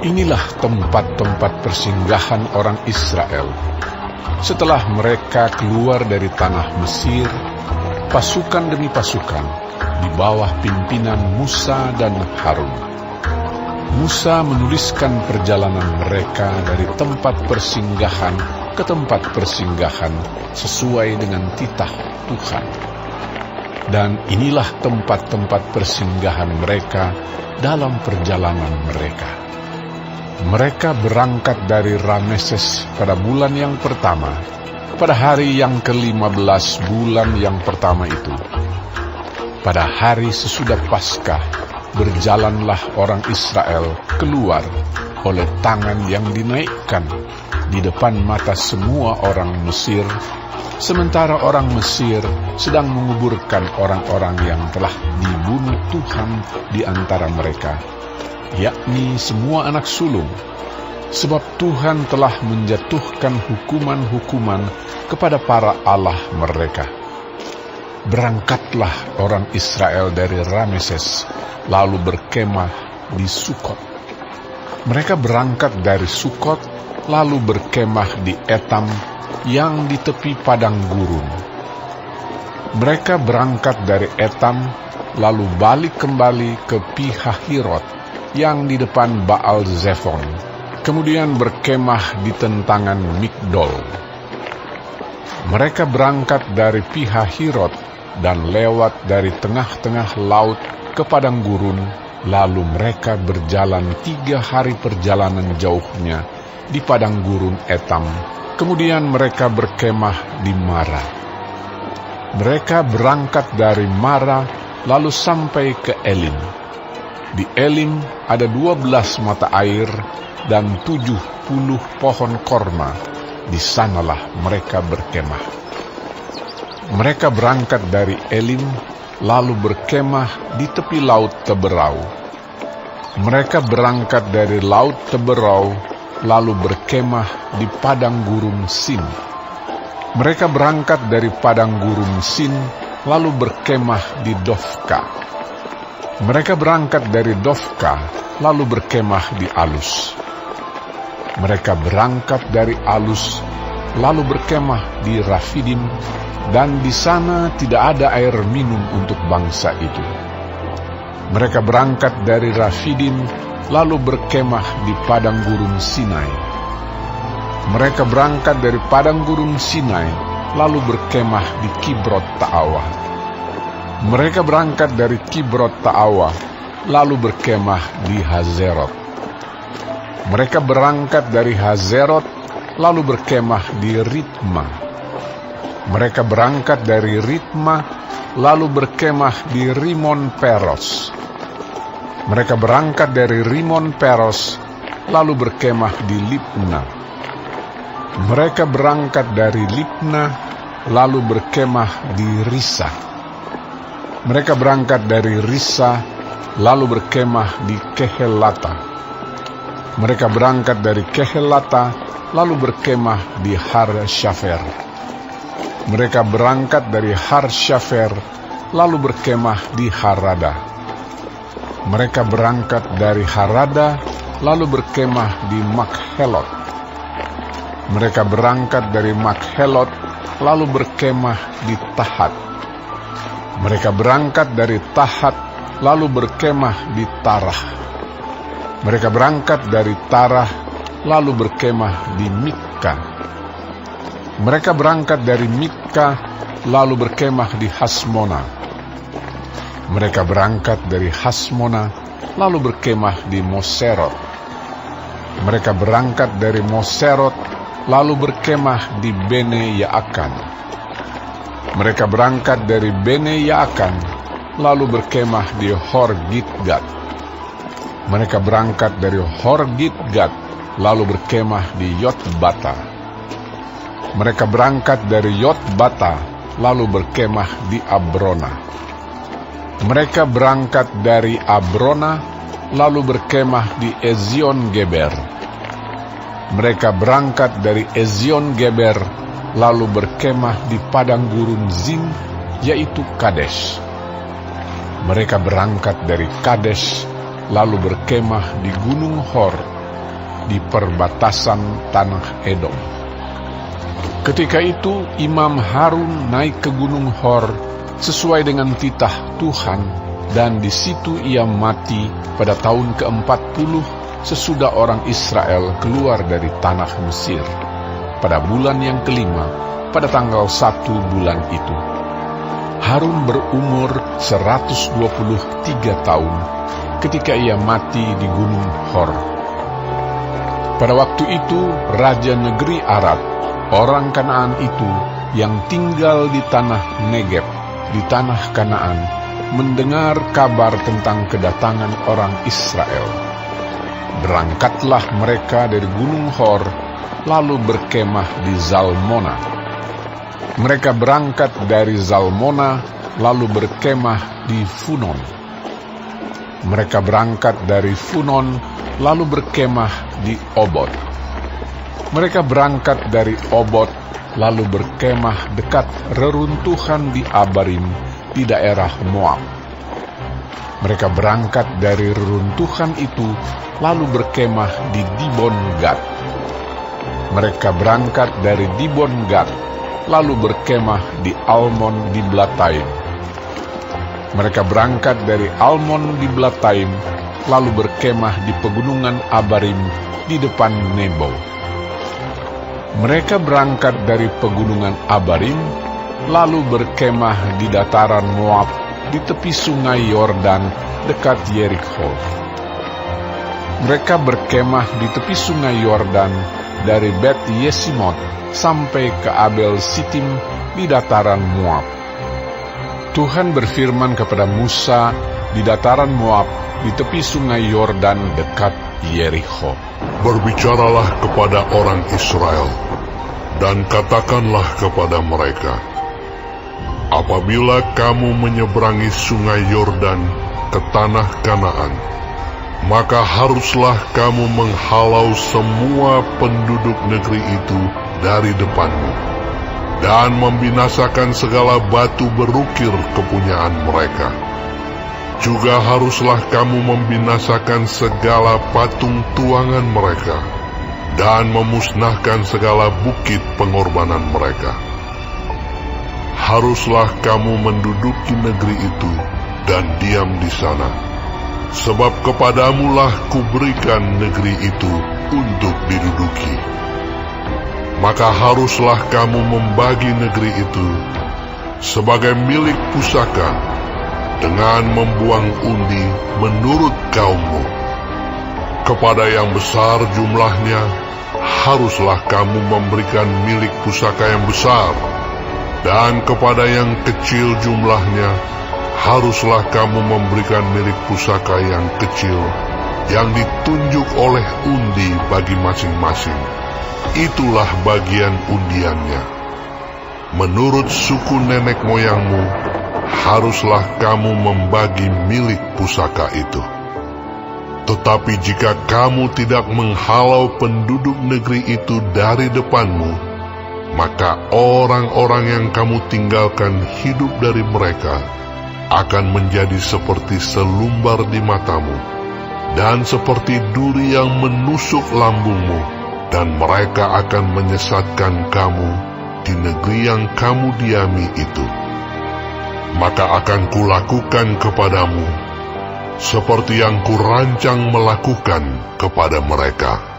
Inilah tempat-tempat persinggahan orang Israel. Setelah mereka keluar dari tanah Mesir, pasukan demi pasukan, di bawah pimpinan Musa dan Harun. Musa menuliskan perjalanan mereka dari tempat persinggahan ke tempat persinggahan sesuai dengan titah Tuhan. Dan inilah tempat-tempat persinggahan mereka dalam perjalanan mereka. Mereka berangkat dari Rameses pada bulan yang pertama, pada hari yang ke-15 bulan yang pertama itu. Pada hari sesudah Paskah, berjalanlah orang Israel keluar oleh tangan yang dinaikkan di depan mata semua orang Mesir, sementara orang Mesir sedang menguburkan orang-orang yang telah dibunuh Tuhan di antara mereka, yakni semua anak sulung, sebab Tuhan telah menjatuhkan hukuman-hukuman kepada para allah mereka. Berangkatlah orang Israel dari Rameses, lalu berkemah di Sukot. Mereka berangkat dari Sukot, lalu berkemah di Etam yang di tepi padang gurun. Mereka berangkat dari Etam, lalu balik kembali ke Pihahirot yang di depan Baal Zephon, kemudian berkemah di tentangan Migdol. Mereka berangkat dari Pihahirot dan lewat dari tengah-tengah laut ke padang gurun, lalu mereka berjalan 3 hari perjalanan jauhnya di padang gurun Etam, kemudian mereka berkemah di Mara. Mereka berangkat dari Mara, lalu sampai ke Elim. Di Elim ada 12 mata air dan 70 pohon korma. Di sanalah mereka berkemah. Mereka berangkat dari Elim, lalu berkemah di tepi laut Teberau. Mereka berangkat dari laut Teberau, lalu berkemah di padang gurun Sin. Mereka berangkat dari padang gurun Sin, lalu berkemah di Dofka. Mereka berangkat dari Dofka, lalu berkemah di Alus. Mereka berangkat dari Alus, lalu berkemah di Rafidim, dan di sana tidak ada air minum untuk bangsa itu. Mereka berangkat dari Rafidim, lalu berkemah di padang gurun Sinai. Mereka berangkat dari padang gurun Sinai, lalu berkemah di Kibrot Ta'awa. Mereka berangkat dari Kibrot Ta'awa, lalu berkemah di Hazerot. Mereka berangkat dari Hazerot, lalu berkemah di Ritma. Mereka berangkat dari Ritma, lalu berkemah di Rimon Peros. Mereka berangkat dari Rimon Peros, lalu berkemah di Libna. Mereka berangkat dari Libna, lalu berkemah di Risa. Mereka berangkat dari Risa, lalu berkemah di Kehelata. Mereka berangkat dari Kehelata, lalu berkemah di Har Syafer. Mereka berangkat dari Har Syafer, lalu berkemah di Harada. Mereka berangkat dari Harada, lalu berkemah di Makhelot. Mereka berangkat dari Makhelot, lalu berkemah di Tahat. Mereka berangkat dari Tahat, lalu berkemah di Tarah. Mereka berangkat dari Tarah, lalu berkemah di Mikka. Mereka berangkat dari Mikka, lalu berkemah di Hasmona. Mereka berangkat dari Hasmona, lalu berkemah di Moserot. Mereka berangkat dari Moserot, lalu berkemah di Bene Yaakan. Mereka berangkat dari Bene Yaakan, lalu berkemah di Hor Gidgad. Mereka berangkat dari Hor Gidgad, lalu berkemah di Yotbata. Mereka berangkat dari Yotbata, lalu berkemah di Abrona. Mereka berangkat dari Abrona, lalu berkemah di Ezion Geber. Mereka berangkat dari Ezion Geber, lalu berkemah di padang gurun Zin, yaitu Kadesh. Mereka berangkat dari Kadesh, lalu berkemah di Gunung Hor, di perbatasan tanah Edom. Ketika itu Imam Harun naik ke Gunung Hor sesuai dengan titah Tuhan, dan di situ ia mati pada tahun ke-40 sesudah orang Israel keluar dari tanah Mesir, pada bulan yang kelima, pada tanggal 1 bulan itu. Harun berumur 123 tahun ketika ia mati di Gunung Hor. Pada waktu itu, raja negeri Arad, orang Kanaan itu yang tinggal di tanah Negeb, di tanah Kanaan, mendengar kabar tentang kedatangan orang Israel. Berangkatlah mereka dari Gunung Hor, lalu berkemah di Zalmona. Mereka berangkat dari Zalmona, lalu berkemah di Funon. Mereka berangkat dari Funon, lalu berkemah di Obot. Mereka berangkat dari Obot, lalu berkemah dekat reruntuhan di Abarim, di daerah Moab. Mereka berangkat dari reruntuhan itu, lalu berkemah di Dibon Gad. Mereka berangkat dari Dibon Gad, lalu berkemah di Almon di Blataim. Mereka berangkat dari Almon di Blataim, lalu berkemah di pegunungan Abarim di depan Nebo. Mereka berangkat dari pegunungan Abarim, lalu berkemah di dataran Moab di tepi sungai Yordan dekat Yerikho. Mereka berkemah di tepi sungai Yordan dari Bet Yesimot sampai ke Abel Sitim di dataran Moab. Tuhan berfirman kepada Musa di dataran Moab di tepi sungai Yordan dekat Yerikho. Berbicaralah kepada orang Israel, dan katakanlah kepada mereka, apabila kamu menyeberangi sungai Yordan ke tanah Kanaan, maka haruslah kamu menghalau semua penduduk negeri itu dari depanmu, dan membinasakan segala batu berukir kepunyaan mereka. Juga haruslah kamu membinasakan segala patung tuangan mereka, dan memusnahkan segala bukit pengorbanan mereka. Haruslah kamu menduduki negeri itu dan diam di sana, sebab kepadamulah kuberikan negeri itu untuk diduduki. Maka haruslah kamu membagi negeri itu sebagai milik pusaka, dengan membuang undi menurut kaummu. Kepada yang besar jumlahnya, haruslah kamu memberikan milik pusaka yang besar, dan kepada yang kecil jumlahnya, haruslah kamu memberikan milik pusaka yang kecil, yang ditunjuk oleh undi bagi masing-masing. Itulah bagian undiannya. Menurut suku nenek moyangmu, haruslah kamu membagi milik pusaka itu. Tetapi jika kamu tidak menghalau penduduk negeri itu dari depanmu, maka orang-orang yang kamu tinggalkan hidup dari mereka akan menjadi seperti selumbar di matamu, dan seperti duri yang menusuk lambungmu, dan mereka akan menyesatkan kamu di negeri yang kamu diami itu. Maka akan kulakukan kepadamu seperti yang kurancang melakukan kepada mereka.